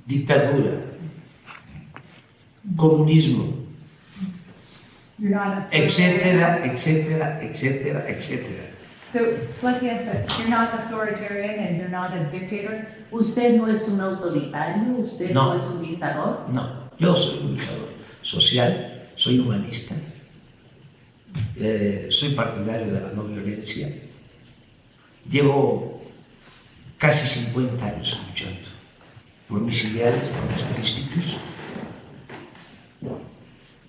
dictadura, comunismo, etcétera, etcétera, etcétera, etcétera. So let's answer. You're not authoritarian and you're not a dictator. ¿Usted no es un autoritario? ¿Usted no es un dictador? No, yo soy un luchador social, soy humanista, soy partidario de la no violencia. Llevo casi 50 años luchando por mis ideales, por mis principios,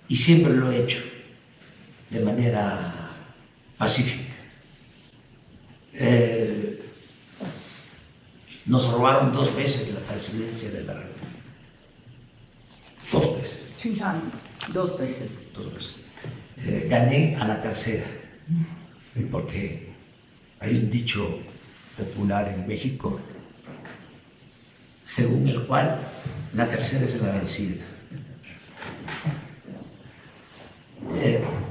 y siempre lo he hecho de manera pacífica. Nos robaron 2 veces la presidencia de la República. 2 veces. 2 times. 2 veces. 2 veces. Gané a la tercera, porque hay un dicho popular en México según el cual la tercera es la vencida.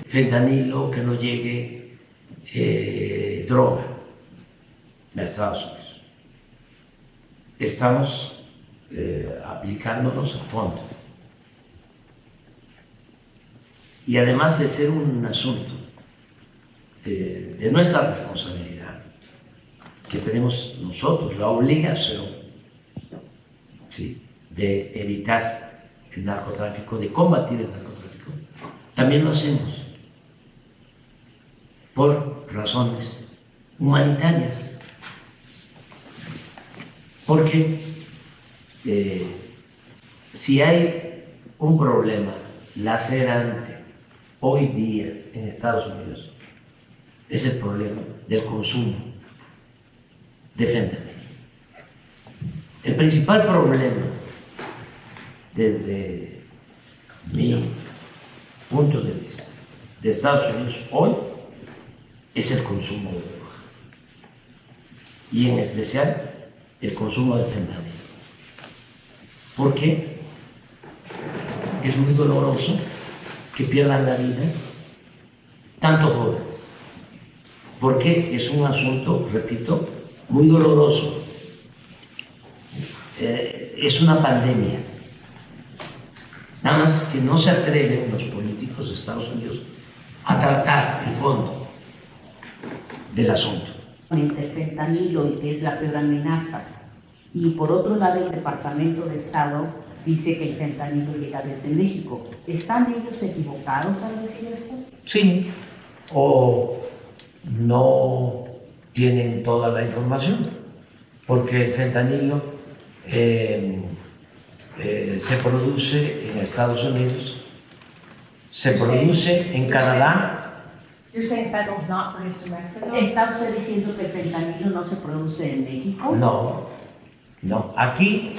Fentanilo, que no llegue droga a Estados Unidos. Estamos aplicándonos a fondo. Y además de ser un asunto de nuestra responsabilidad, que tenemos nosotros la obligación, ¿sí?, de evitar el narcotráfico, de combatir el narcotráfico, también lo hacemos por razones humanitarias. Porque si hay un problema lacerante hoy día en Estados Unidos, es el problema del consumo de fentanilo. El principal problema, desde mi punto de vista, de Estados Unidos hoy, es el consumo de droga. Y en especial, el consumo de fentanilo. Porque es muy doloroso que pierdan la vida tantos jóvenes. Porque es un asunto, repito, muy doloroso. Es una pandemia. Nada más que no se atreven los políticos de Estados Unidos a tratar el fondo del asunto. Entre el fentanilo, y que es la peor amenaza, y por otro lado el Departamento de Estado dice que el fentanilo llega desde México. ¿Están ellos equivocados al decir esto? Sí, o no tienen toda la información, porque el fentanilo se produce en Estados Unidos, se produce en Canadá. You're saying fentanyl's not produced in Mexico? ¿Está usted diciendo que el fentanilo no se produce en México? No, no. Aquí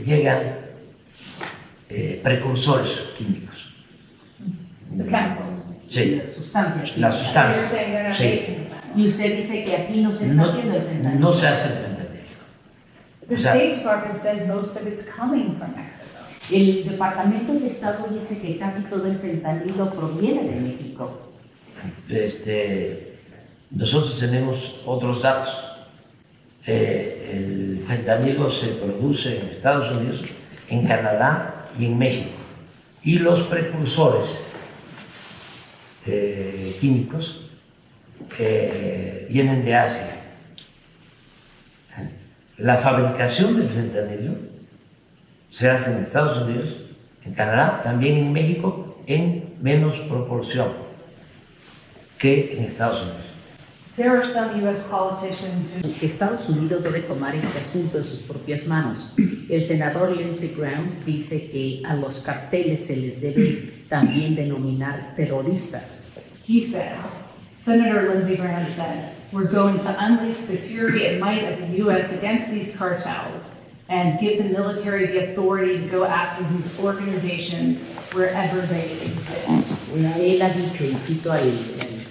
llegan precursores químicos. The chemicals. Sí, Las sustancias. las You're sustancias. saying they're not Sí. making them. Y usted dice que aquí no se está haciendo el fentanilo. No se hace el fentanilo. The O sea, State Department says most of it's coming from Mexico. El Departamento de Estado dice que casi todo el fentanilo proviene de México. Nosotros tenemos otros datos. El fentanilo se produce en Estados Unidos, en Canadá y en México. Y los precursores químicos vienen de Asia. La fabricación del fentanilo se hace en Estados Unidos, en Canadá, también en México, en menos proporción que en Estados Unidos. There are some U.S. politicians who Estados Unidos debe tomar este asunto en sus propias manos. El senador Lindsey Graham dice que a los carteles se les debe también denominar terroristas. he said, Senator Lindsey Graham said, we're going to unleash the fury and might of the U.S. against these cartels and give the military the authority to go after these organizations wherever they exist. Él ha dicho, y cito al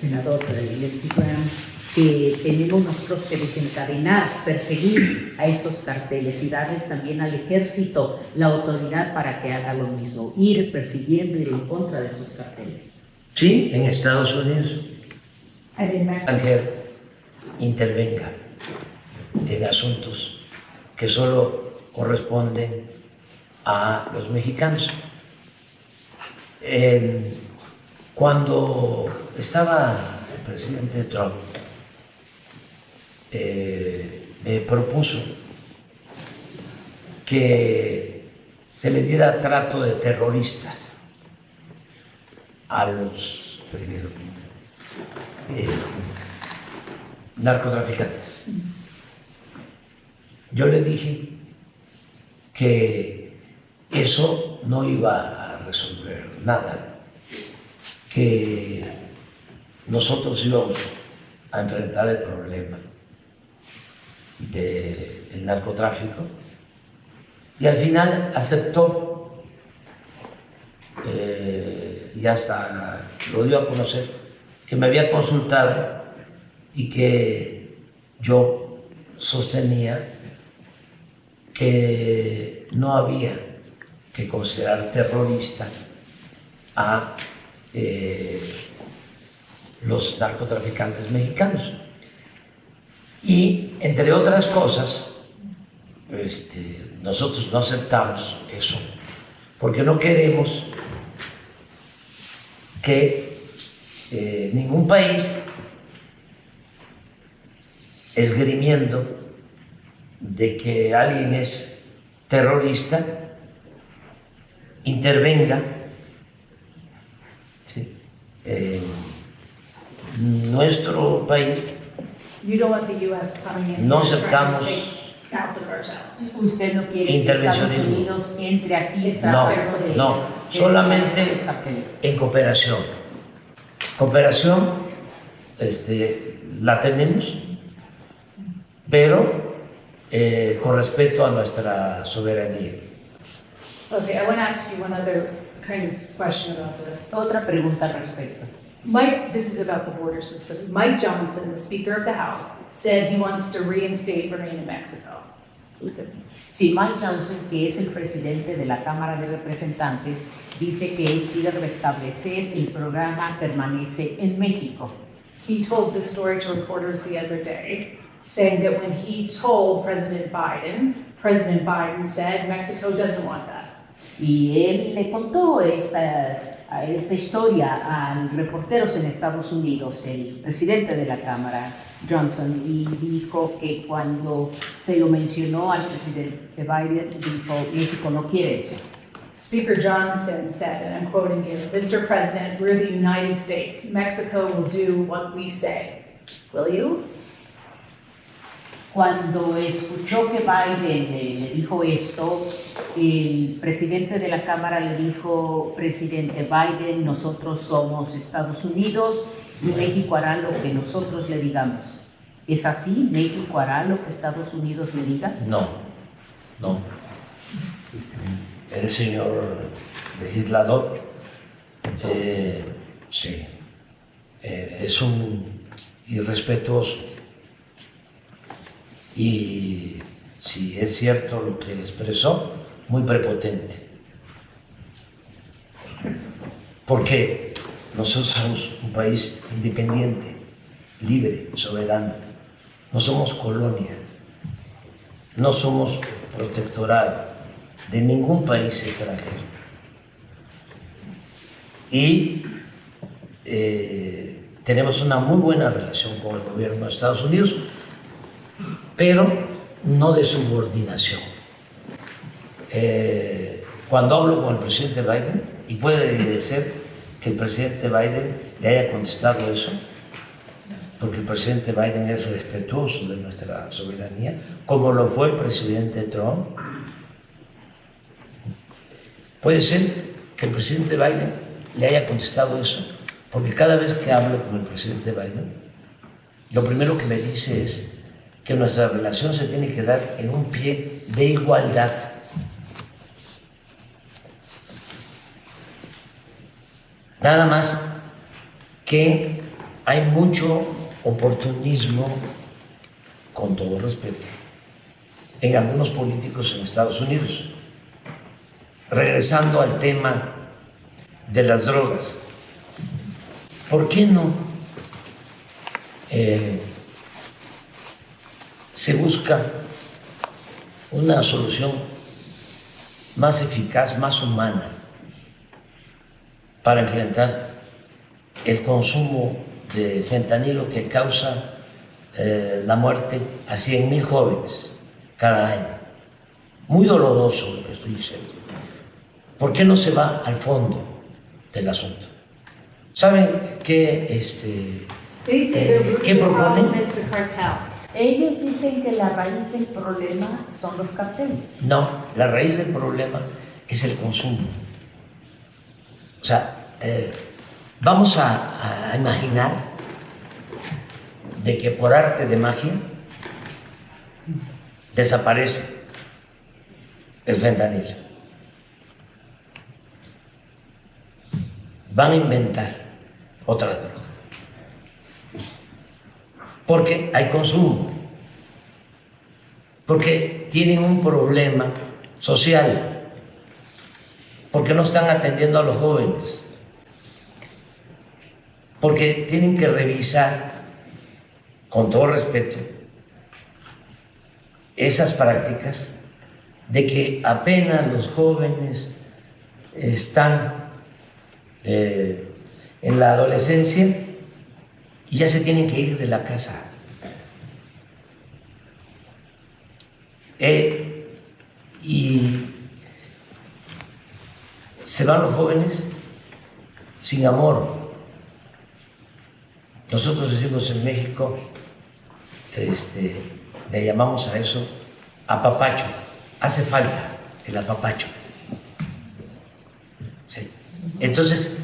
senador Lindsey Graham, que tenemos nosotros que desencadenar, perseguir a estos carteles y darles también al ejército la autoridad para que haga lo mismo, ir persiguiendo, ir en contra de estos carteles. Sí, en Estados Unidos, And in Mexico, extranjero intervenga en asuntos que solo corresponden a los mexicanos. Cuando estaba el presidente Trump, me propuso que se le diera trato de terroristas a los narcotraficantes. Yo le dije que eso no iba a resolver nada, que nosotros íbamos a enfrentar el problema del narcotráfico, y al final aceptó y hasta lo dio a conocer que me había consultado y que yo sostenía que no había que considerar terrorista a los narcotraficantes mexicanos. Y entre otras cosas, nosotros no aceptamos eso porque no queremos que ningún país, esgrimiendo de que alguien es terrorista, intervenga, ¿sí?, en nuestro país. You don't want the U.S. coming in. No and trying to aceptamos take out the cartel. Usted no quiere que Estados intervencionismo. Unidos entre aquí en No, acuerdo de no, solamente los carteles. en cooperación. Cooperación la tenemos, pero con respeto a nuestra soberanía. Okay, I want to ask you one other kind of question about this. Otra pregunta al respecto. Mike, this is about the borders, Mr. Mike Johnson, the Speaker of the House, said he wants to reinstate Marine in Mexico. Sí, Mike Johnson, que es el presidente de la Cámara de Representantes, dice que él quiere restablecer el programa Permanece en México. He told this story to reporters the other day, saying that when he told President Biden said Mexico doesn't want that. Y él le contó esta historia a reporteros en Estados Unidos, el presidente de la Cámara, Johnson, y dijo que cuando se lo mencionó al presidente Biden, dijo, México no quiere eso. Speaker Johnson said, and I'm quoting you, "Mr. President, we're the United States. Mexico will do what we say. Will you?" Cuando escuchó que Biden le dijo esto, el presidente de la Cámara le dijo, presidente Biden, nosotros somos Estados Unidos y México hará lo que nosotros le digamos. ¿Es así? ¿México hará lo que Estados Unidos le diga? No, no. El señor legislador, sí, es un irrespetuoso. Y si es cierto lo que expresó, muy prepotente. Porque nosotros somos un país independiente, libre, soberano. No somos colonia, no somos protectorado de ningún país extranjero. Y tenemos una muy buena relación con el gobierno de Estados Unidos, pero no de subordinación. Cuando hablo con el presidente Biden, y puede ser que el presidente Biden le haya contestado eso, porque el presidente Biden es respetuoso de nuestra soberanía, como lo fue el presidente Trump. Puede ser que el presidente Biden le haya contestado eso, porque cada vez que hablo con el presidente Biden, lo primero que me dice es que nuestra relación se tiene que dar en un pie de igualdad. Nada más que hay mucho oportunismo, con todo respeto, en algunos políticos en Estados Unidos. Regresando al tema de las drogas, ¿por qué no se busca una solución más eficaz, más humana para enfrentar el consumo de fentanilo que causa la muerte a 100,000 jóvenes cada año. Muy doloroso lo que estoy diciendo. ¿Por qué no se va al fondo del asunto? ¿Saben qué, qué proponen? Ellos dicen que la raíz del problema son los carteles. No, la raíz del problema es el consumo. O sea, vamos a imaginar de que por arte de magia desaparece el fentanilo. Van a inventar otra droga. Porque hay consumo. Porque tienen un problema social. Porque no están atendiendo a los jóvenes. Porque tienen que revisar, con todo respeto, esas prácticas de que apenas los jóvenes están en la adolescencia y ya se tienen que ir de la casa. Y se van los jóvenes sin amor. Nosotros decimos en México, le llamamos a eso apapacho. Hace falta el apapacho. Sí. Entonces,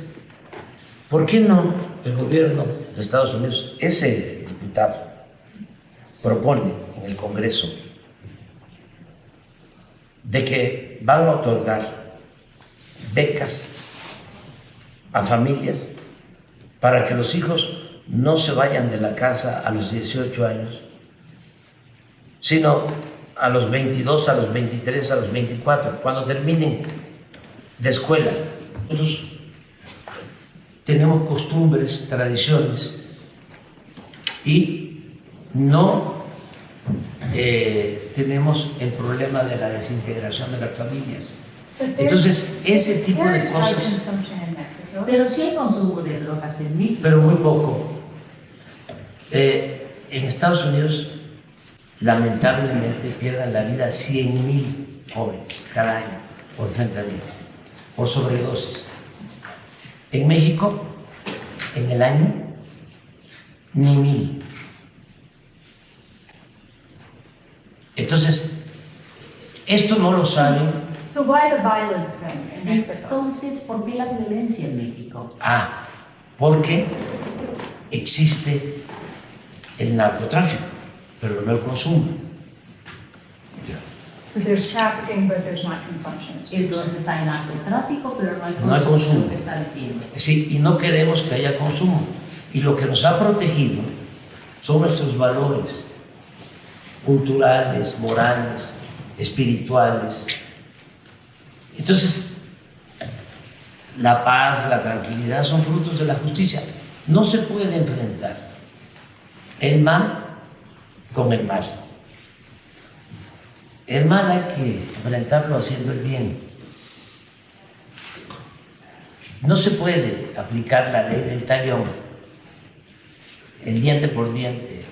¿por qué no el gobierno de Estados Unidos, ese diputado, propone en el Congreso de que van a otorgar becas a familias para que los hijos no se vayan de la casa a los 18 años, sino a los 22, a los 23, a los 24, cuando terminen de escuela? Nosotros tenemos costumbres, tradiciones y no tenemos el problema de la desintegración de las familias. Entonces, ese tipo de cosas, Pero sí hay consumo de drogas en México. pero muy poco. En Estados Unidos, lamentablemente, pierden la vida 100,000 jóvenes cada año por fentanilo, por sobredosis. En México, en el año, ni 1,000. Entonces, esto no lo saben. So why the violence then in Mexico? Entonces, ¿por qué la violencia en México? Porque existe el narcotráfico, pero no el consumo. So there's trafficking, but there's not consumption. Entonces hay narcotráfico, pero no hay consumo. No hay consumo. Lo que está diciendo. Sí, y no queremos que haya consumo. Y lo que nos ha protegido son nuestros valores culturales, morales, espirituales. Entonces, la paz, la tranquilidad son frutos de la justicia. No se puede enfrentar el mal con el mal. El mal hay que enfrentarlo haciendo el bien. No se puede aplicar la ley del talión, el diente por diente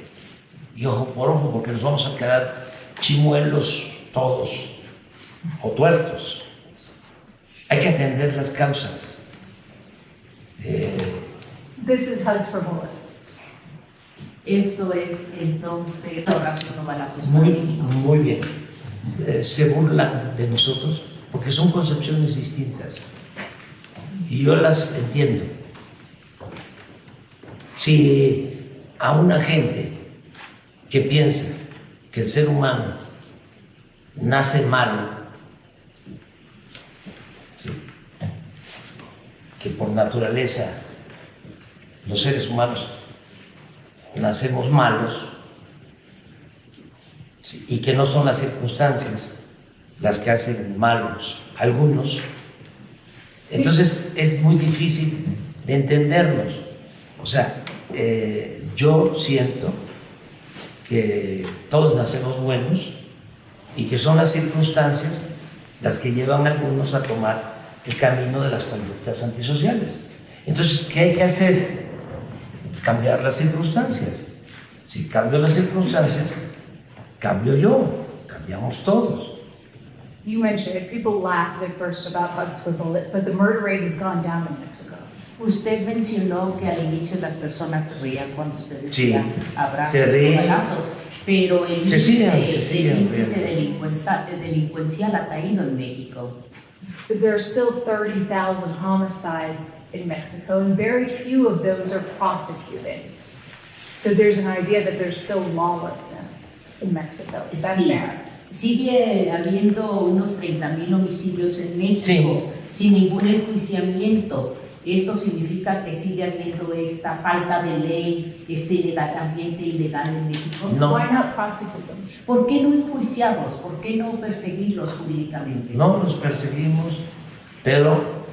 y ojo por ojo, porque nos vamos a quedar chimuelos todos o tuertos. Hay que atender las causas. This is Hugs for Bullets. Esto es entonces abrazos no balazos para México. Muy bien. Se burlan de nosotros porque son concepciones distintas y yo las entiendo. Si a una gente que piensa que el ser humano nace malo, ¿sí?, que por naturaleza los seres humanos nacemos malos, ¿sí?, y que no son las circunstancias las que hacen malos a algunos, entonces es muy difícil de entendernos. O sea, yo siento que todos nacemos buenos y que son las circunstancias las que llevan a algunos a tomar el camino de las conductas antisociales. Entonces, ¿qué hay que hacer? Cambiar las circunstancias. Si cambio las circunstancias, cambio yo, cambiamos todos. You mentioned it, people laughed at first about hugs with bullet, but the murder rate has gone down in Mexico. Usted mencionó que al inicio las personas se reían cuando usted Sí, decía abrazos se o ríen. balazos, pero el Se siguen índice riendo. delincuencial ha caído en México. But there are still 30,000 homicides in Mexico, and very few of those are prosecuted. So there's an idea that there's still lawlessness in Mexico. Is that Sí, fair? sigue habiendo unos 30,000 homicidios en México sin ningún enjuiciamiento. Esto significa que sigue habiendo esta falta de ley, este ambiente ilegal en México. No. Why not prosecute them? ¿Por qué no enjuiciarlos? ¿Por qué no perseguirlos jurídicamente? No los perseguimos, pero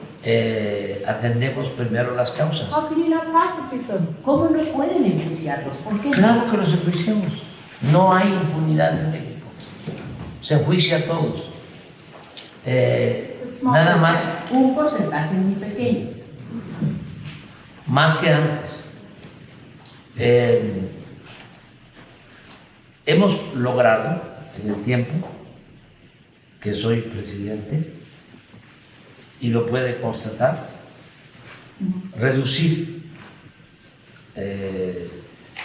atendemos primero las causas. How can you not prosecute them? ¿Cómo no pueden enjuiciarlos? ¿Por qué no? Claro que los enjuiciamos. No hay impunidad en México. Se enjuicia a todos. It's a small Nada percent. más, Un porcentaje muy pequeño. más que antes. Hemos logrado en el tiempo que soy presidente, y lo puede constatar, reducir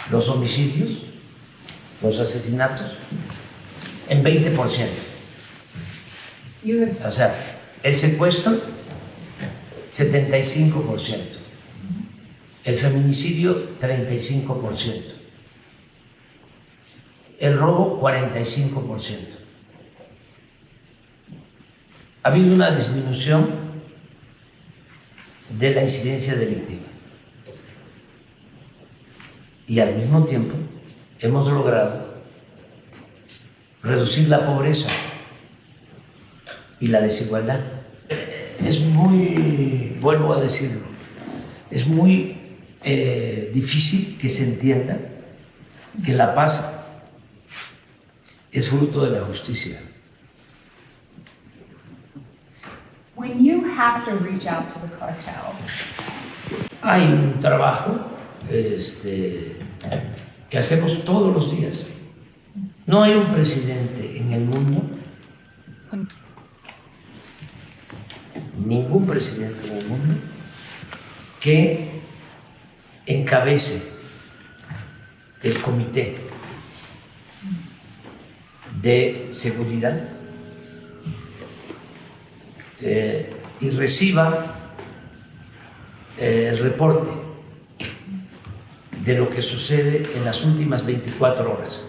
los homicidios, los asesinatos, en 20%. You have O sea, el secuestro, 75%. El feminicidio, 35%. El robo, 45%. Ha habido una disminución de la incidencia delictiva. Y al mismo tiempo hemos logrado reducir la pobreza y la desigualdad. Es muy, vuelvo a decirlo, es muy difícil que se entienda que la paz es fruto de la justicia. When you have to reach out to the cartel, Hay un trabajo que hacemos todos los días. No hay un presidente en el mundo, ningún presidente en el mundo, que encabece el comité de seguridad y reciba el reporte de lo que sucede en las últimas 24 horas.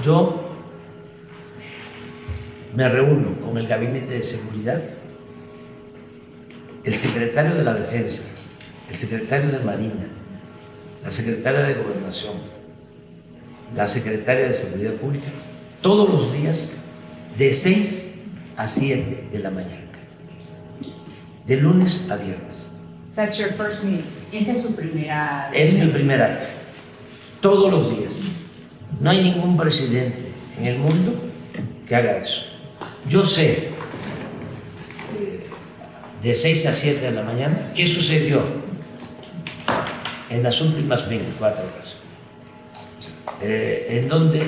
Yo me reúno con el Gabinete de Seguridad, el secretario de la Defensa, el secretario de Marina, la secretaria de Gobernación, la secretaria de Seguridad Pública, todos los días de 6 a 7 de la mañana, de lunes a viernes. that's your first meeting. Esa es su primera... Es mi primer acto, todos los días. No hay ningún presidente en el mundo que haga eso. Yo sé de 6 a 7 de la mañana qué sucedió en las últimas 24 horas, en donde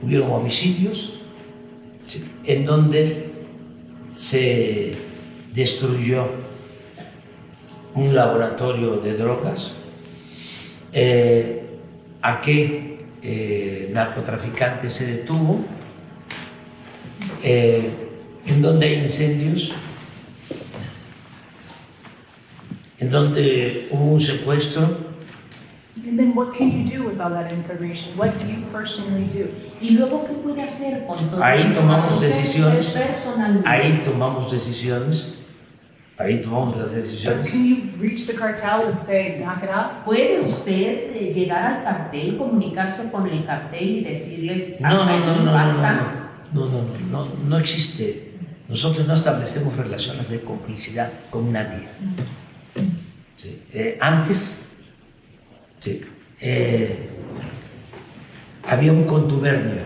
hubieron homicidios, en donde se destruyó un laboratorio de drogas, a qué narcotraficante se detuvo, en donde hay incendios, en donde hubo un secuestro. And then what can you do with all that information? What do you personally do? ¿Y luego qué puede hacer con todo Ahí eso? tomamos Usted decisiones, personalmente. ahí tomamos decisiones, ahí tomamos las Or decisiones. can you reach the cartel and say, knock it off? ¿Puede usted llegar al cartel, comunicarse con el cartel y decirles No, hasta no, no, aquí no, no, basta? no existe. Nosotros no establecemos relaciones de complicidad con nadie. Sí. Antes, sí, había un contubernio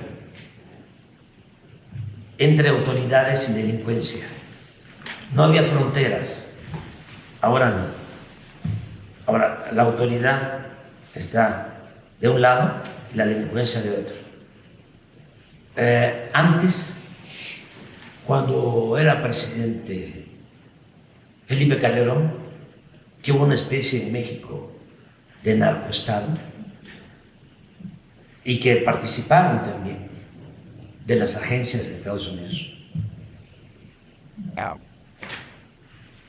entre autoridades y delincuencia. No había fronteras. Ahora no. Ahora la autoridad está de un lado y la delincuencia de otro. Antes, cuando era presidente Felipe Calderón, que hubo una especie en México de narcoestado y que participaron también de las agencias de Estados Unidos.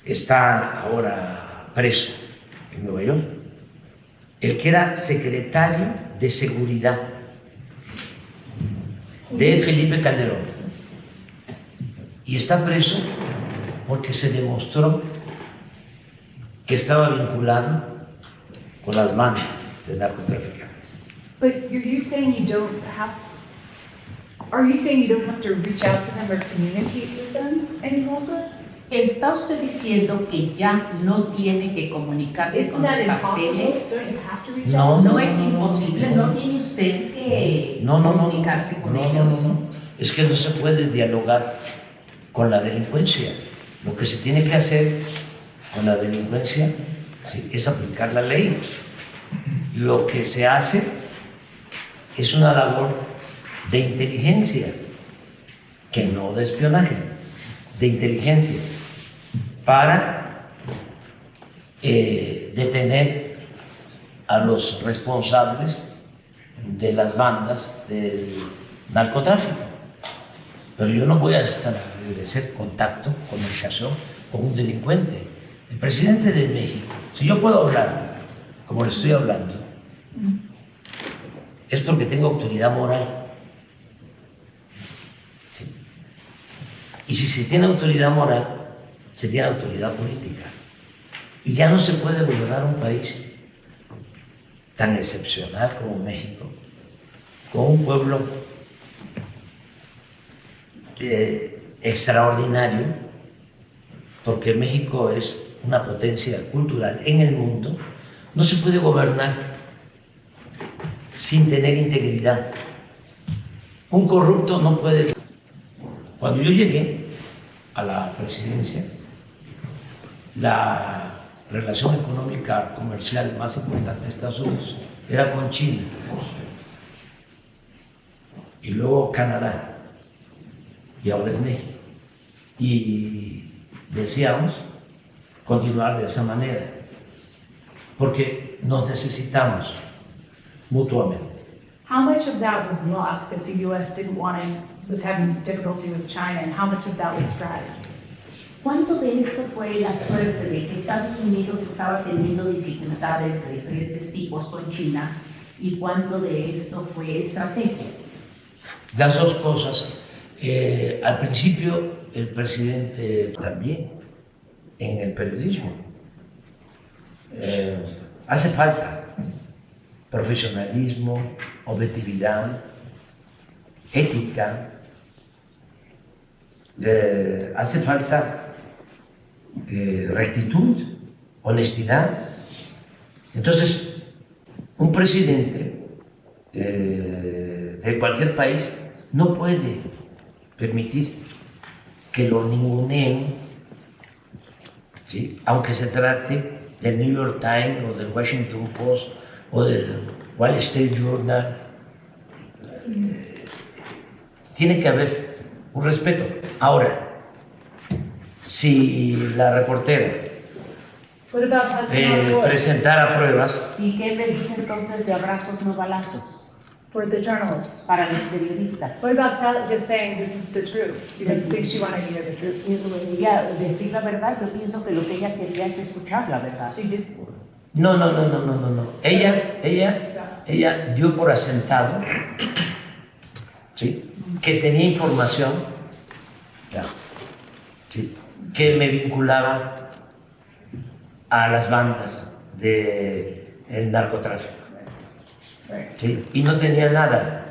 Está ahora preso en Nueva York el que era secretario de Seguridad de Felipe Calderón, y está preso porque se demostró que estaba vinculado con las bandas de narcotraficantes. But you're saying you don't have, are you saying you don't have to reach out to them or communicate with them any longer? ¿Está usted diciendo que ya no tiene que comunicarse Isn't con that los impossible? carteles? Don't you have to reach No, out? No es imposible, no tiene usted que comunicarse con ellos. No. Es que no se puede dialogar con la delincuencia. Lo que se tiene que hacer con la delincuencia es aplicar la ley. Lo que se hace es una labor de inteligencia, que no de espionaje, de inteligencia, para detener a los responsables de las bandas del narcotráfico. Pero yo no voy a establecer contacto, comunicación con un delincuente. El presidente de México, si yo puedo hablar como le estoy hablando, es porque tengo autoridad moral. ¿Sí? Y si se tiene autoridad moral, se tiene autoridad política. Y ya no se puede gobernar un país tan excepcional como México, con un pueblo extraordinario, porque México es una potencia cultural en el mundo. No se puede gobernar sin tener integridad. Un corrupto no puede. Cuando yo llegué a la presidencia, la relación económica comercial más importante de Estados Unidos era con China y luego Canadá, y ahora es México. Y deseamos continuar de esa manera, porque nos necesitamos mutuamente. How much of that was luck because the U.S. didn't want to, was having difficulty with China, and how much of that was strategy? ¿Cuánto de esto fue la suerte de que Estados Unidos estaba teniendo dificultades de diferentes tipos con China y cuánto de esto fue estrategia? Las dos cosas. Al principio el presidente también en el periodismo hace falta profesionalismo, objetividad, ética, hace falta rectitud, honestidad. Entonces, un presidente de cualquier país no puede permitir que lo ninguneen, ¿sí? Aunque se trate del New York Times o del Washington Post o del Wall Street Journal. Tiene que haber un respeto. Ahora, si la reportera What about Hudson Roy presentara pruebas, ¿Y qué me dice entonces de abrazos no balazos for the journalist? para los periodistas? What about just saying this is the truth because she thinks she wanted to hear the truth? Ella, decir la verdad, yo pienso que lo que ella quería es escuchar la verdad. She did. no. Ella dio por asentado, ¿sí?, que tenía información, ¿sí?, que me vinculaba a las bandas del narcotráfico, ¿sí?, y no tenía nada.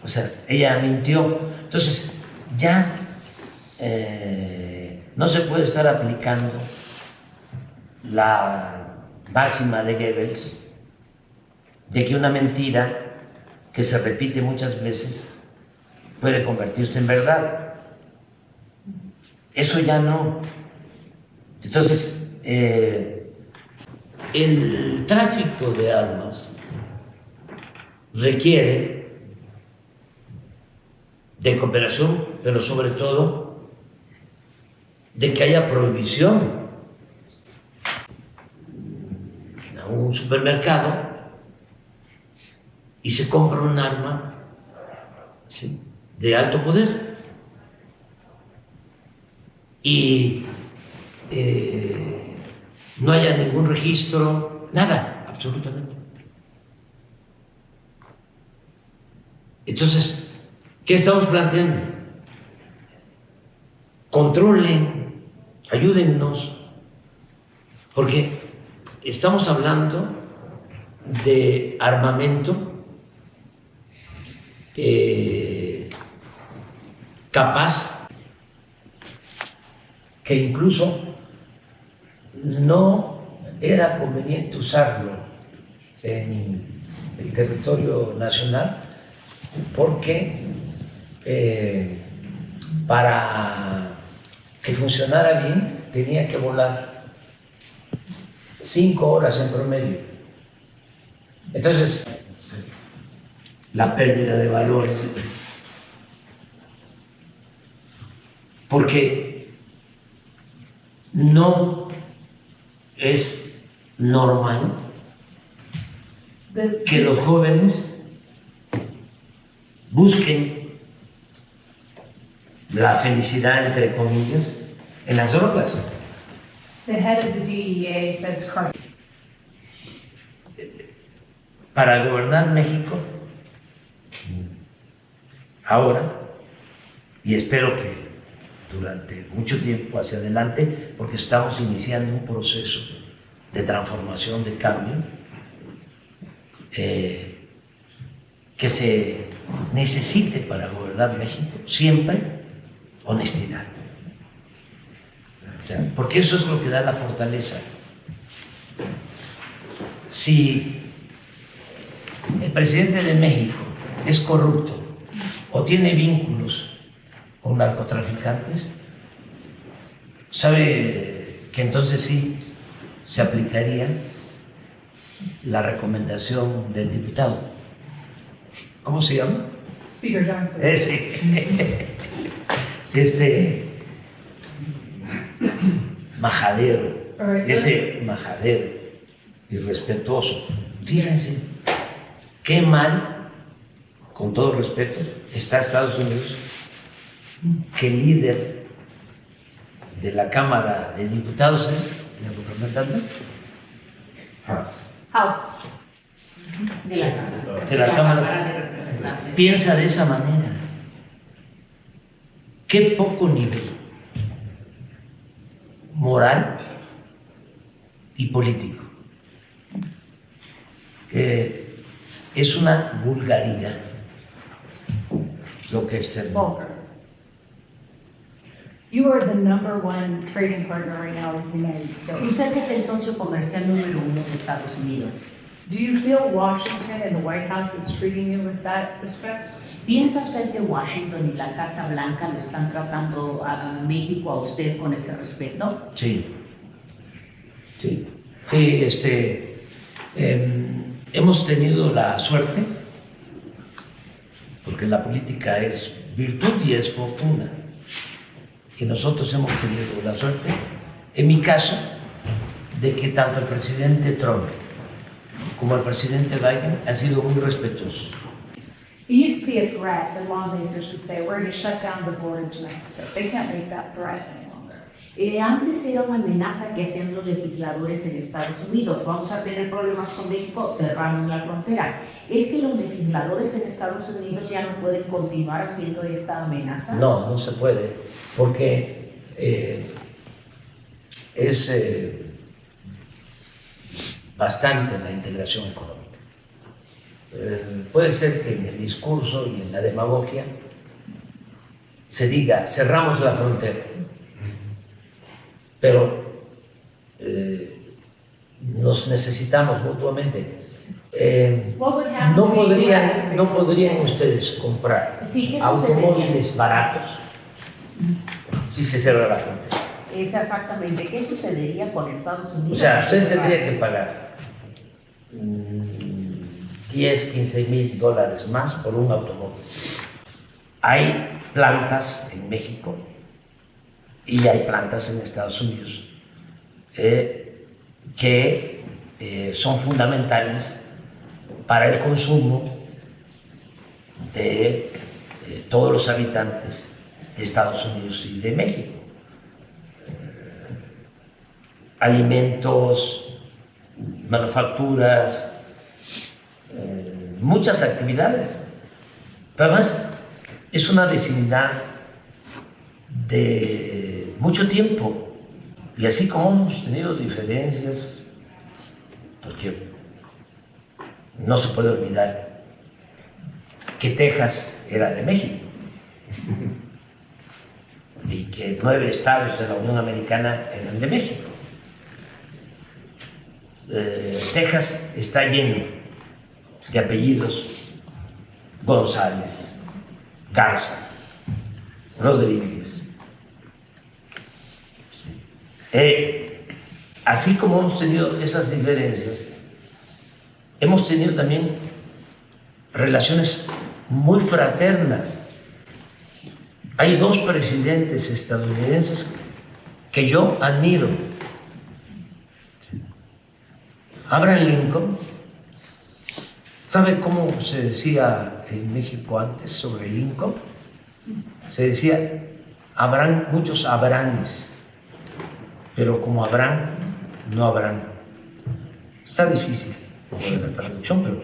O sea, ella mintió. Entonces, ya no se puede estar aplicando la máxima de Goebbels de que una mentira que se repite muchas veces puede convertirse en verdad. Eso ya no. Entonces, el tráfico de armas requiere de cooperación, pero sobre todo de que haya prohibición. A un supermercado y se compra un arma, ¿sí?, de alto poder y no haya ningún registro, nada, absolutamente. Entonces, ¿qué estamos planteando? Controlen, ayúdennos, porque estamos hablando de armamento capaz que incluso no era conveniente usarlo en el territorio nacional porque para que funcionara bien tenía que volar 5 horas en promedio. Entonces, la pérdida de valores, porque no es normal que los jóvenes busquen la felicidad, entre comillas, en las drogas. The head of the DEA says Para gobernar México, ahora, y espero que durante mucho tiempo hacia adelante, porque estamos iniciando un proceso de transformación, de cambio, que se necesite para gobernar México siempre honestidad. Porque eso es lo que da la fortaleza. Si el presidente de México es corrupto o tiene vínculos con narcotraficantes, sabe que entonces sí se aplicaría la recomendación del diputado. ¿Cómo se llama? Speaker Johnson. Majadero, majadero irrespetuoso. Fíjense qué mal, con todo respeto, está Estados Unidos, que el líder de la Cámara de Diputados es de representantes House. De la Cámara. de la Cámara de Representantes. piensa de esa manera. Qué poco nivel moral y político. Es una vulgaridad lo que externó. Volker. You are the #1 trading partner right now with the United States. Usted es el socio comercial número 1 de Estados Unidos. Do you feel Washington and the White House is treating you with that respect? ¿Piensa usted que Washington y la Casa Blanca lo están tratando a México, a usted, con ese respeto? Sí, hemos tenido la suerte, porque la política es virtud y es fortuna, y nosotros hemos tenido la suerte, en mi caso, de que tanto el presidente Trump como el presidente Biden han sido muy respetuosos. It used to be a threat that lawmakers would say, we're going to shut down the border to Mexico. They can't make that threat any longer. Antes era una amenaza que hacían los legisladores en Estados Unidos. Vamos a tener problemas con México, cerramos la frontera. ¿Es que los legisladores en Estados Unidos ya no pueden continuar haciendo esta amenaza? No, no se puede, porque es bastante la integración económica. Puede ser que en el discurso y en la demagogia se diga cerramos la frontera, pero nos necesitamos mutuamente What would happen no to the US if podrían, they no closed podrían it? ustedes comprar Sí, ¿qué automóviles baratos si se cierra la frontera. Es exactamente, ¿qué sucedería con Estados Unidos? O sea, ustedes tendrían que pagar 10, 15 mil dólares más por un automóvil. Hay plantas en México y hay plantas en Estados Unidos que son fundamentales para el consumo de todos los habitantes de Estados Unidos y de México. Alimentos, manufacturas, muchas actividades. Pero además es una vecindad de mucho tiempo. Y así como hemos tenido diferencias, porque no se puede olvidar que Texas era de México y que 9 estados de la Unión Americana eran de México. Texas está lleno de apellidos González, Garza, Rodríguez. Así como hemos tenido esas diferencias, hemos tenido también relaciones muy fraternas. Hay 2 presidentes estadounidenses que yo admiro. Abraham Lincoln, ¿sabe cómo se decía en México antes sobre Lincoln? Se decía, habrán muchos Abrahames, pero como Abraham, no habrán. Está difícil la traducción, pero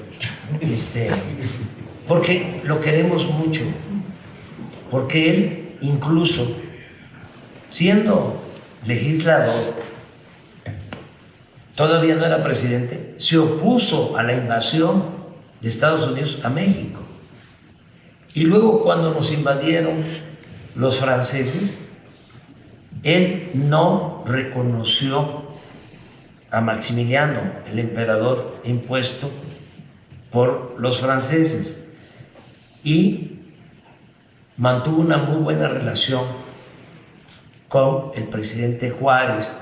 porque lo queremos mucho, porque él, incluso siendo legislador, todavía no era presidente, se opuso a la invasión de Estados Unidos a México. Y luego cuando nos invadieron los franceses, él no reconoció a Maximiliano, el emperador impuesto por los franceses, y mantuvo una muy buena relación con el presidente Juárez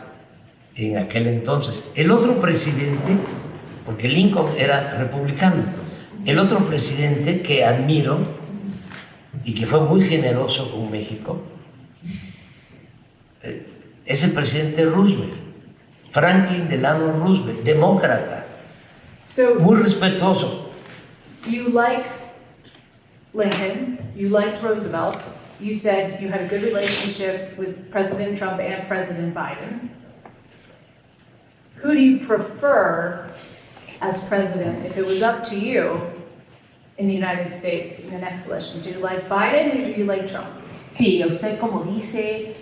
en aquel entonces. El otro presidente, porque Lincoln era republicano, el otro presidente que admiro y que fue muy generoso con México es el presidente Roosevelt, Franklin Delano Roosevelt, demócrata, muy respetuoso. You like Lincoln, you liked Roosevelt, you said you had a good relationship with President Trump and President Biden. Who do you prefer as president if it was up to you in the United States in the next election? Do you like Biden or do you like Trump? Sí, usted como dice,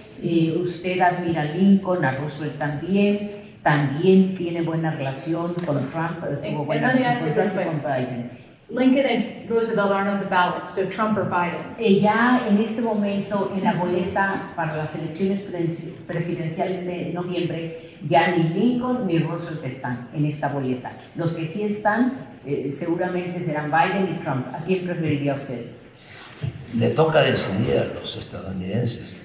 usted admira a Lincoln, a Roosevelt también tiene buena relación con Trump, tuvo buena relación con Biden. Lincoln and Roosevelt aren't on the ballot, so Trump or Biden. Ya en este momento en la boleta para las elecciones presidenciales de noviembre, ya ni Lincoln ni Roosevelt están en esta boleta. Los que sí están seguramente serán Biden y Trump. ¿A quién preferiría usted? Le toca decidir a los estadounidenses.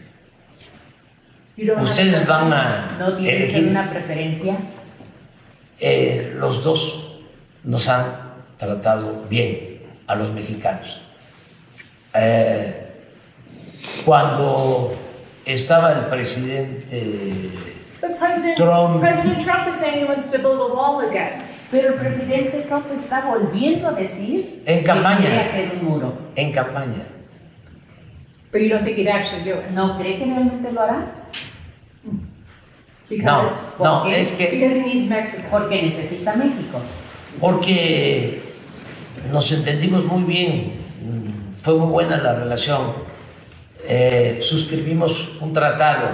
You don't Ustedes van a ¿No tiene usted elegir. una preferencia? Los dos nos han tratado bien a los mexicanos. Cuando estaba el presidente But President Trump. Trump is saying he wants to build a wall again. Pero el presidente Trump está volviendo a decir En que campaña. quiere hacer un muro. en campaña, But you don't think he'd actually do it? ¿No cree que realmente lo hará? Because, no, ¿por qué? es que because he needs Mexico. Porque necesita México. porque nos entendimos muy bien, fue muy buena la relación, suscribimos un tratado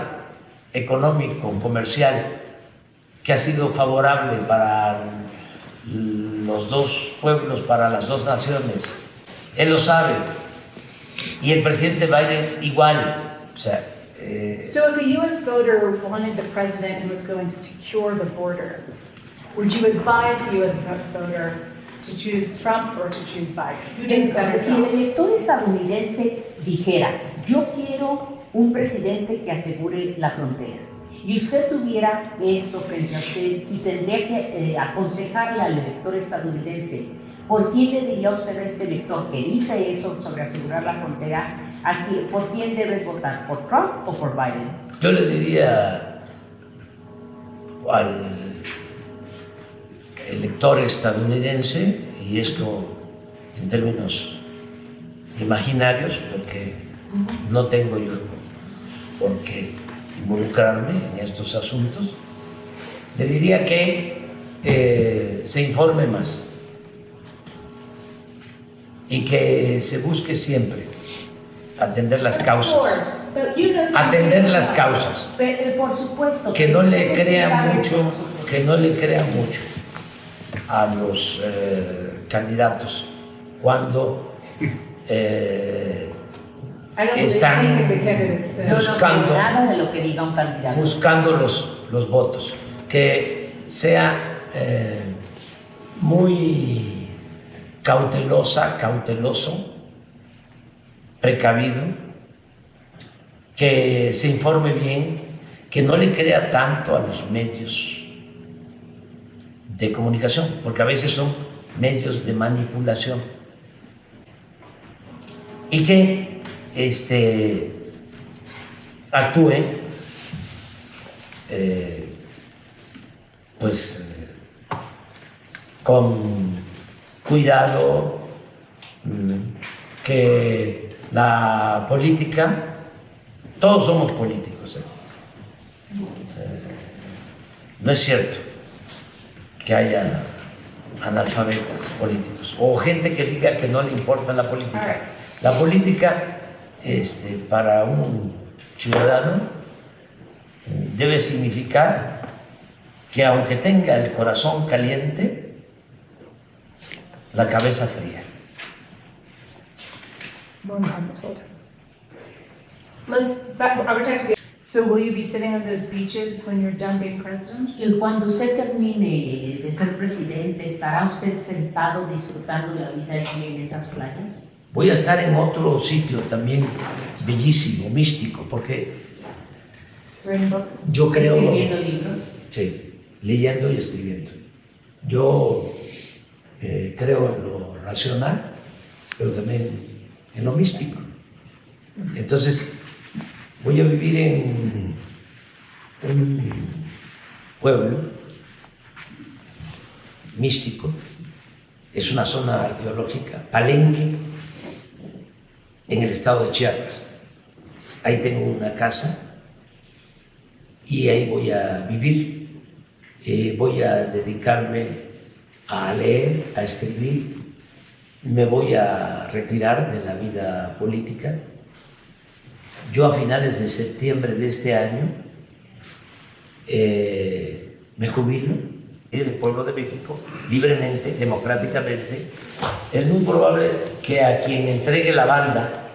económico, comercial, que ha sido favorable para los dos pueblos, para las dos naciones. Él lo sabe. Y el presidente Biden igual. O sea, So if a U.S. voter wanted the president who was going to secure the border, would you advise the U.S. voter to choose Trump or to choose Biden? Who does better Entonces, si el job? elector estadounidense dijera, yo quiero un presidente que asegure la frontera, y usted tuviera esto frente a usted y tendría que aconsejarle al elector estadounidense, ¿por quién le diría usted a este elector que dice eso sobre asegurar la frontera? ¿Por quién debes votar? ¿Por Trump o por Biden? Yo le diría al elector estadounidense, y esto en términos imaginarios, porque no tengo yo por qué involucrarme en estos asuntos, le diría que se informe más y que se busque siempre atender las causas, atender las causas, Por supuesto. que no le ustedes crea saben mucho, por supuesto. que no le crea mucho a los candidatos cuando están buscando, Nada de lo que diga un candidato. buscando los votos, que sea muy cauteloso, precavido, que se informe bien, que no le crea tanto a los medios de comunicación, porque a veces son medios de manipulación, y que actúe con cuidado, que la política, todos somos políticos, no es cierto que haya analfabetas políticos o gente que diga que no le importa la política. La política, para un ciudadano, debe significar que aunque tenga el corazón caliente, la cabeza fría. So will you be sitting on those beaches when you're done being president? Y cuando usted termine de ser presidente, ¿estará usted sentado disfrutando la vida allí en esas playas? Voy a estar en otro sitio también bellísimo, místico, porque Writing books? yo creo, Escribiendo libros. sí, leyendo y escribiendo. Yo creo en lo racional, pero también en lo místico. Entonces, voy a vivir en un pueblo místico, es una zona arqueológica, Palenque, en el estado de Chiapas. Ahí tengo una casa y ahí voy a vivir. Voy a dedicarme a leer, a escribir. Me voy a retirar de la vida política. Yo a finales de septiembre de este año me jubilo del pueblo de México, libremente, democráticamente. Es muy probable que a quien entregue la banda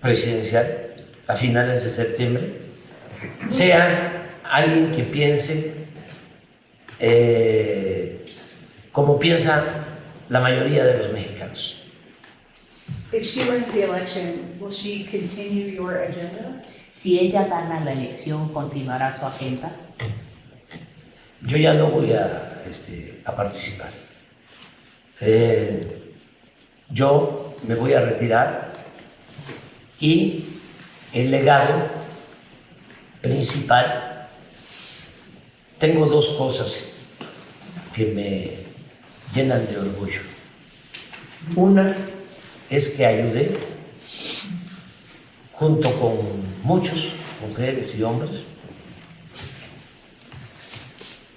presidencial a finales de septiembre sea alguien que piense como piensa la mayoría de los mexicanos. If she wins the election, will she continue your agenda? Si ella gana la elección, ¿continuará su agenda? Yo ya no voy a participar. Yo me voy a retirar y el legado principal, tengo dos cosas que me llenan de orgullo. Una es que ayudé, junto con muchos, mujeres y hombres,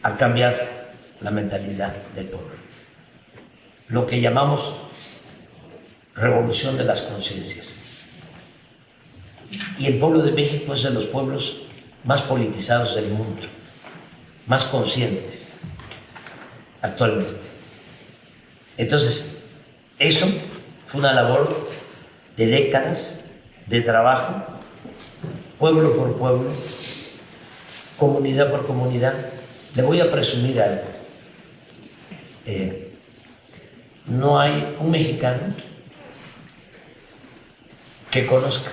a cambiar la mentalidad del pueblo. Lo que llamamos revolución de las conciencias. Y el pueblo de México es de los pueblos más politizados del mundo, más conscientes actualmente. Entonces, eso fue una labor de décadas de trabajo, pueblo por pueblo, comunidad por comunidad. Le voy a presumir algo. no hay un mexicano que conozca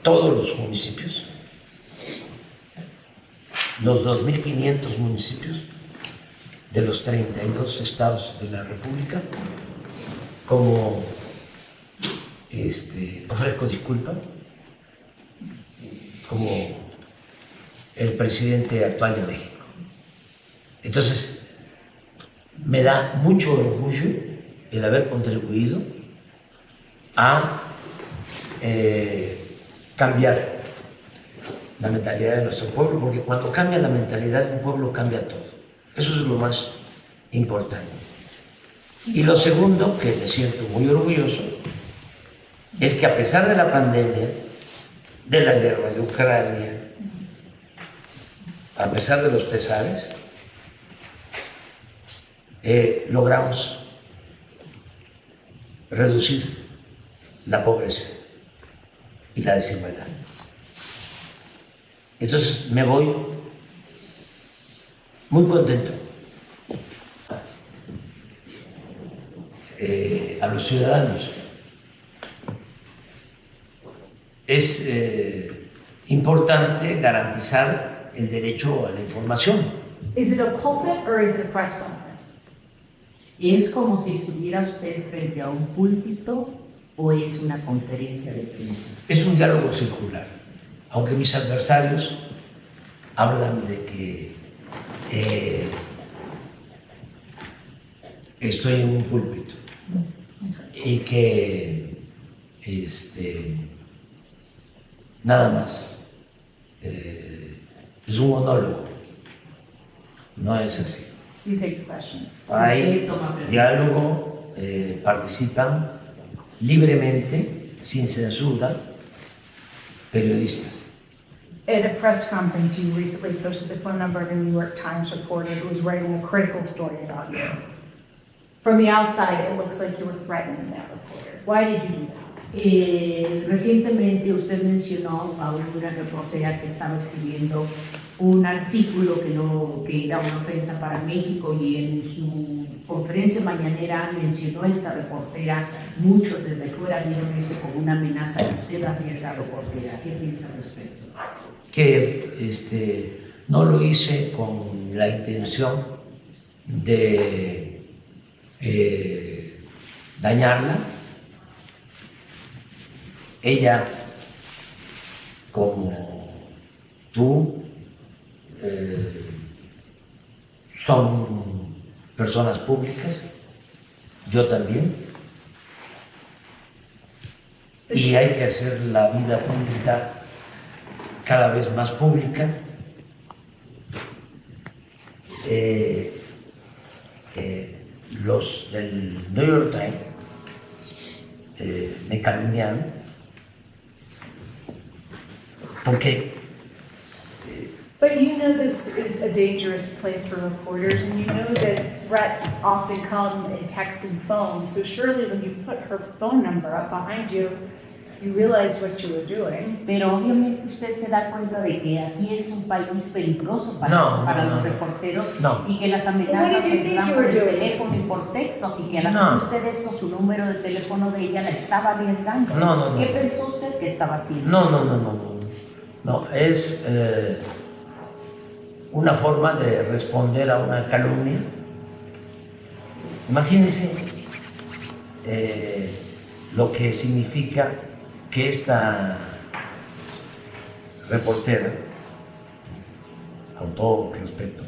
todos los municipios, los 2.500 municipios de los 32 estados de la República, como ofrezco disculpa, como el presidente actual de México. Entonces, me da mucho orgullo el haber contribuido a cambiar la mentalidad de nuestro pueblo, porque cuando cambia la mentalidad de un pueblo, cambia todo. Eso es lo más importante. Y lo segundo, que me siento muy orgulloso, es que a pesar de la pandemia, de la guerra de Ucrania, a pesar de los pesares, logramos reducir la pobreza y la desigualdad. Entonces me voy muy contento. A los ciudadanos es importante garantizar el derecho a la información. Is it a pulpit or is it a press conference? ¿Es como si estuviera usted frente a un púlpito o es una conferencia de prensa? Es un diálogo circular, aunque mis adversarios hablan de que estoy en un púlpito y que nada más es un monólogo. No es así. You take the questions. Hay diálogo, participan libremente, sin censura, periodistas. At a press conference, you recently posted the phone number of a New York Times reporter who was writing a critical story about you. From the outside, it looks like you were threatening that reporter. Why did you do that? Recientemente usted mencionó a una reportera que estaba escribiendo un artículo que era una ofensa para México, y en su conferencia mañanera mencionó a esta reportera. Muchos desde fuera vieron eso como una amenaza que usted hacia esa reportera. ¿Qué piensa al respecto? Que no lo hice con la intención de dañarla. Ella, como tú, son personas públicas, yo también, y hay que hacer la vida pública cada vez más pública. Los del New York Times me calumniaron porque But you know this is a dangerous place for reporters, and you know that threats often come in text and phone. So surely when you put her phone number up behind you, you realize what you were doing. Pero obviamente usted se da cuenta de que aquí es un país peligroso para los reporteros, y que las amenazas se dan por el teléfono y por textos, y que al hacer usted eso, su número de teléfono de ella la estaba arriesgando. ¿Qué pensó usted que estaba haciendo? No, es una forma de responder a una calumnia. Imagínense lo que significa que esta reportera, con todo respeto,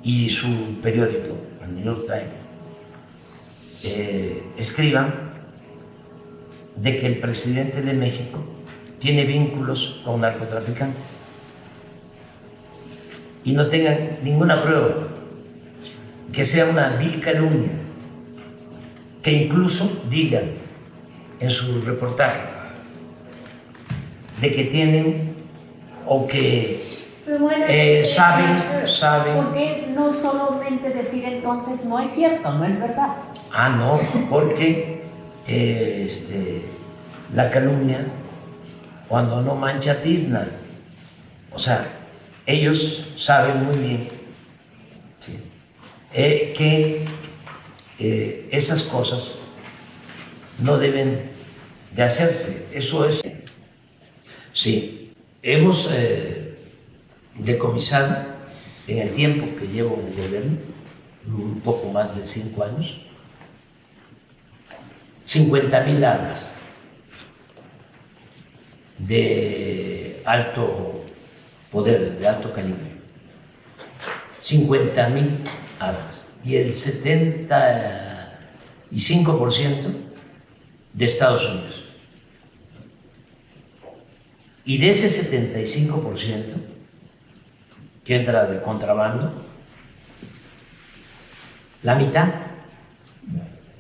y su periódico, el New York Times, escriban de que el presidente de México tiene vínculos con narcotraficantes y no tengan ninguna prueba, que sea una vil calumnia, que incluso digan en su reportaje de que tienen o que saben. ¿Por qué no solamente decir entonces no es cierto, no es verdad? No, porque la calumnia, cuando no mancha tizna. O sea, ellos saben muy bien que esas cosas no deben de hacerse. Eso es. Sí, hemos decomisado en el tiempo que llevo en el gobierno, un poco más de 5 años, 50,000 armas de alto poder, de alto calibre. 50,000 armas. Y el 75% de Estados Unidos. Y de ese 75% que entra de contrabando, la mitad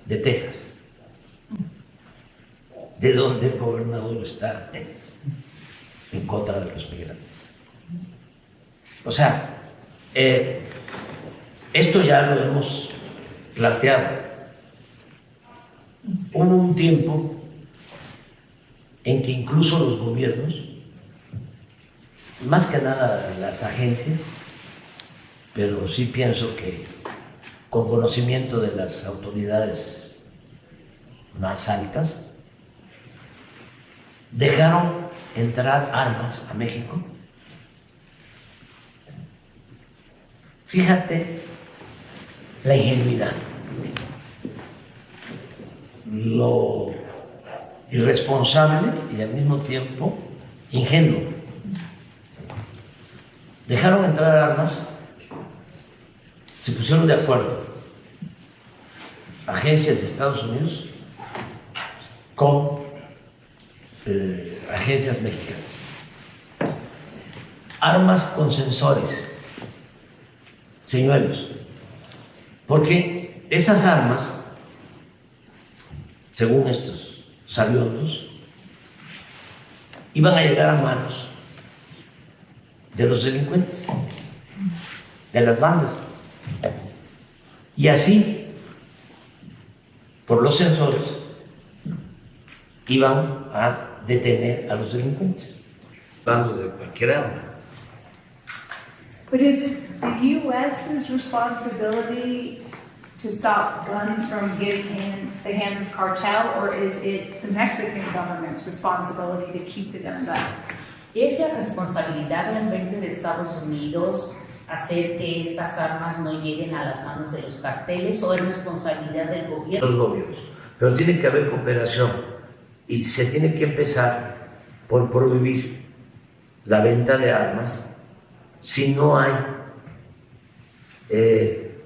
de Texas, de donde el gobernador está en contra de los migrantes. O sea, esto ya lo hemos planteado. Hubo un tiempo en que incluso los gobiernos, más que nada las agencias, pero sí pienso que con conocimiento de las autoridades más altas, dejaron entrar armas a México. Fíjate la ingenuidad, lo irresponsable y al mismo tiempo ingenuo. Dejaron entrar armas, se pusieron de acuerdo agencias de Estados Unidos con agencias mexicanas. Armas con sensores, señuelos, porque esas armas, según estos sabiondos, iban a llegar a manos de los delincuentes, de las bandas, y así, por los sensores, iban a detener a los delincuentes. Hablando de cualquier arma. But is the U.S.'s responsibility to stop guns from getting in the hands of cartel, or is it the Mexican government's responsibility to keep the guns out? ¿Es la responsabilidad realmente de Estados Unidos hacer que estas armas no lleguen a las manos de los carteles o es responsabilidad del gobierno? Los gobiernos. Pero tiene que haber cooperación y se tiene que empezar por prohibir la venta de armas si no hay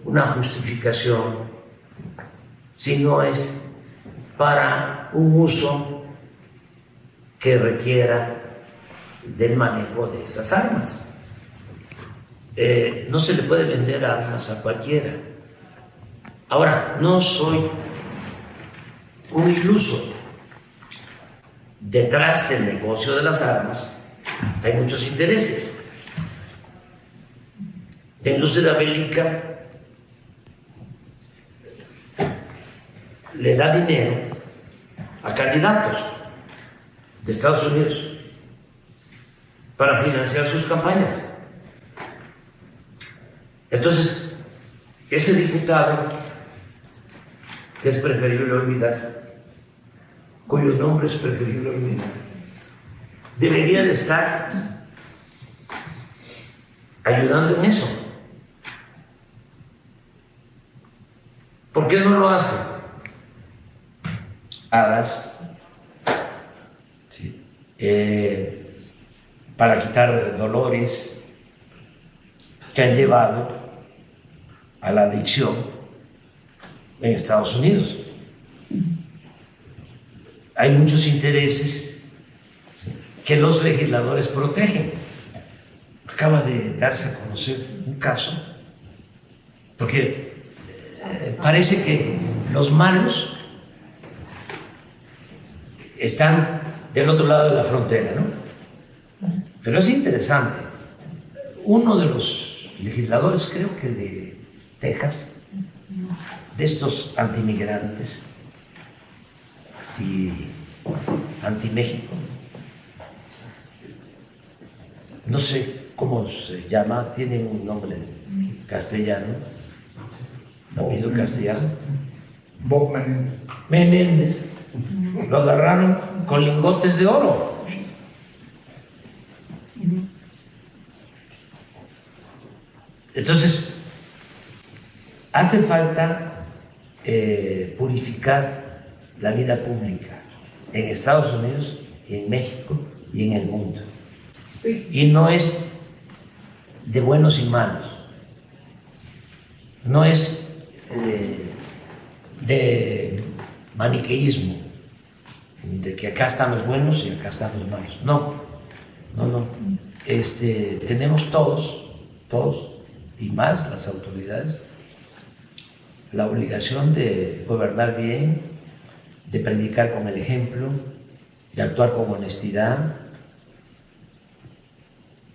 una justificación, si no es para un uso que requiera del manejo de esas armas. No se le puede vender armas a cualquiera. Ahora, no soy un iluso. Detrás del negocio de las armas hay muchos intereses. La industria bélica le da dinero a candidatos de Estados Unidos para financiar sus campañas. Entonces, ese diputado, que es preferible olvidar, cuyo nombre es preferible olvidar, debería de estar ayudando en eso. ¿Por qué no lo hace? Hadas, sí, para quitar dolores que han llevado a la adicción en Estados Unidos. Hay muchos intereses que los legisladores protegen. Acaba de darse a conocer un caso, porque parece que los malos están del otro lado de la frontera, ¿no? Pero es interesante. Uno de los legisladores, creo que de Texas, de estos antimigrantes y anti-México, no sé cómo se llama, tiene un nombre castellano, apellido castellano, Bob Menéndez. Menéndez, lo agarraron con lingotes de oro. Entonces, hace falta purificar la vida pública en Estados Unidos y en México y en el mundo. Y no es de buenos y malos, no es de maniqueísmo, de que acá están los buenos y acá están los malos. No, no, no. Tenemos todos y más las autoridades, la obligación de gobernar bien, de predicar con el ejemplo, de actuar con honestidad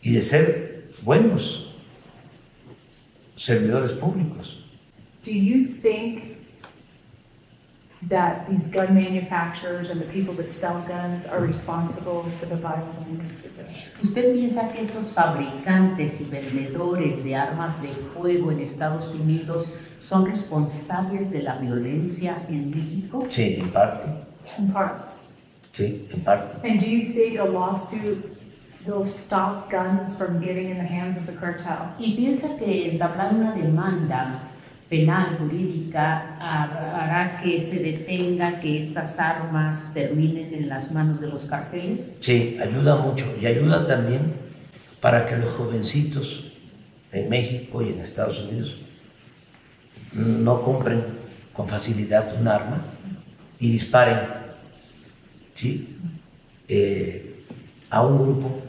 y de ser buenos servidores públicos. Do you think that these gun manufacturers and the people that sell guns are responsible for the violence in Mexico? ¿Usted piensa que estos fabricantes y vendedores de armas de fuego en Estados Unidos son responsables de la violencia en México? Sí, en parte. In part. Sí, en parte. And do you think a lawsuit will stop guns from getting in the hands of the cartel? ¿Y piensa que entablar una demanda penal jurídica hará que se detenga que estas armas terminen en las manos de los carteles? Sí, ayuda mucho y ayuda también para que los jovencitos en México y en Estados Unidos no compren con facilidad un arma y disparen, ¿sí? A un grupo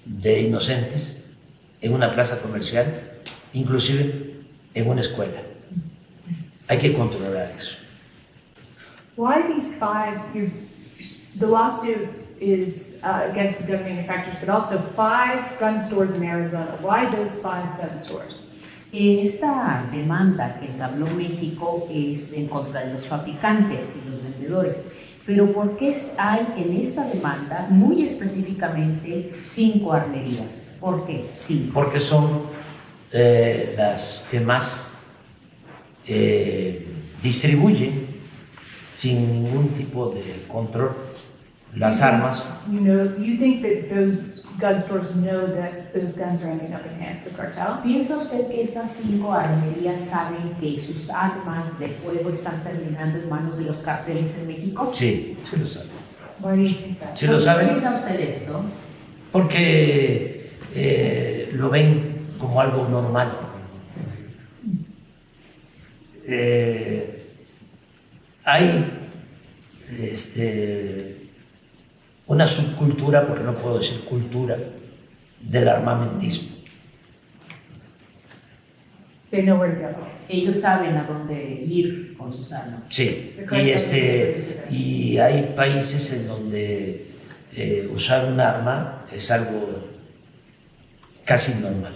de inocentes en una plaza comercial, inclusive en una escuela. Hay que controlar eso. Why these the lawsuit is against the gun manufacturers, but also 5 gun stores in Arizona. Why those 5 gun stores? Esta demanda que entabló México es en contra de los fabricantes y los vendedores. Pero ¿por qué hay en esta demanda muy específicamente 5 armerías? ¿Por qué? Sí. Porque son las que más distribuyen sin ningún tipo de control las armas. You think that those gun stores know that those guns are ending up in hands of the cartel? ¿Piensa usted que estas 5 armerías saben que sus armas de fuego están terminando en manos de los carteles en México? Sí, sí lo saben. Why do you think that? Sí lo ¿Por qué saben piensa usted esto? porque lo ven como algo normal. Hay una subcultura, porque no puedo decir cultura, del armamentismo. They know where to go. Ellos saben a dónde ir con sus armas. Sí, y hay países en donde usar un arma es algo casi normal.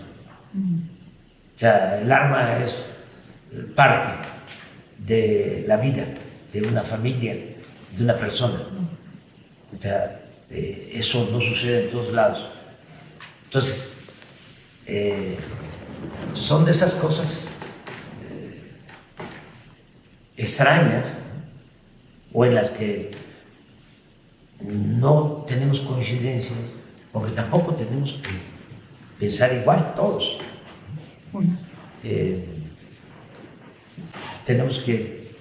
O sea, el arma es parte de la vida de una familia, de una persona. O sea, eso no sucede en todos lados. Entonces, son de esas cosas extrañas o en las que no tenemos coincidencias, porque tampoco tenemos que pensar igual todos. Tenemos que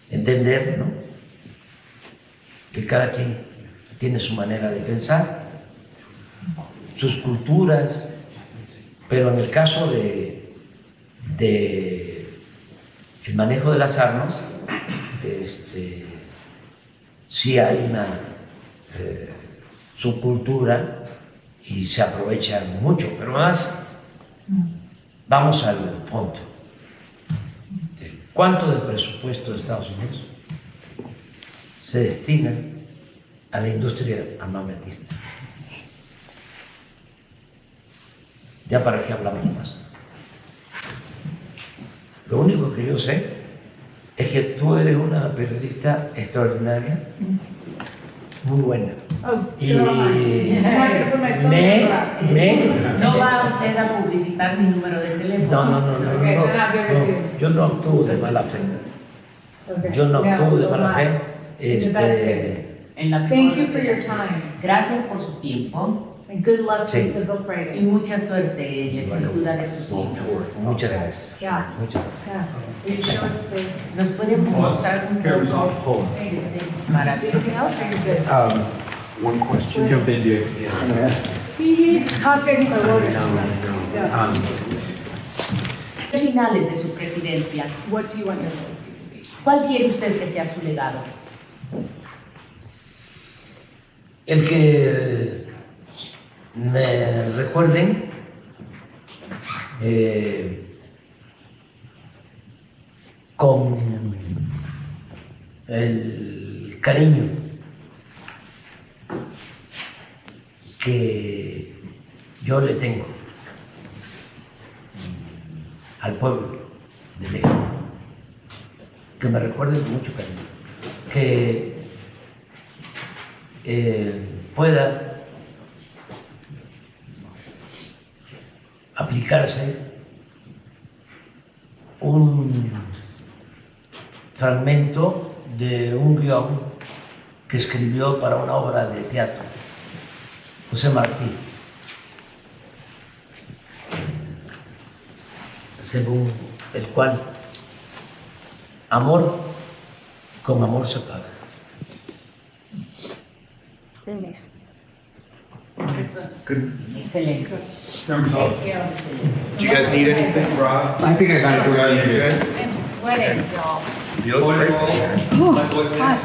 entender, ¿no?, que cada quien tiene su manera de pensar, sus culturas, pero en el caso de el manejo de las armas, sí hay una subcultura y se aprovecha mucho, pero más vamos al fondo. ¿Cuánto del presupuesto de Estados Unidos se destina a la industria armamentista? ¿Ya para qué hablamos más? Lo único que yo sé es que tú eres una periodista extraordinaria, muy buena. Oh, Y I'm not gonna put my phone number up. No va usted a publicitar mi número de teléfono. No, Okay, then I'll give it to you. yo no actúo de mala fe. Okay. Yo no Yeah, actúo de well, mala fe. the best way. En la Thank mejor you de for your las time. Gracias por su tiempo And good luck Sí. with the book y writing. mucha suerte en la escritura de sus libros. Muchas gracias. Yeah. Muchas gracias. Yeah. Are you sure it's the, ¿Nos pueden mostrar un poco para anything else or you're good? One question. Jump in, dude. He's coughing the water. Yeah. finales de su presidencia? What do you want your legacy to be? ¿Cuál quiere usted que sea su legado? El que me recuerden con el cariño que yo le tengo al pueblo de México, que me recuerden con mucho cariño, que pueda aplicarse un fragmento de un guión que escribió para una obra de teatro José Martí, según el cual amor con amor se paga. Good. Excelente. Do you guys need anything, Rob? I think I got it. Rob, you good? I'm sweating, y'all. You look great. Oh, hot.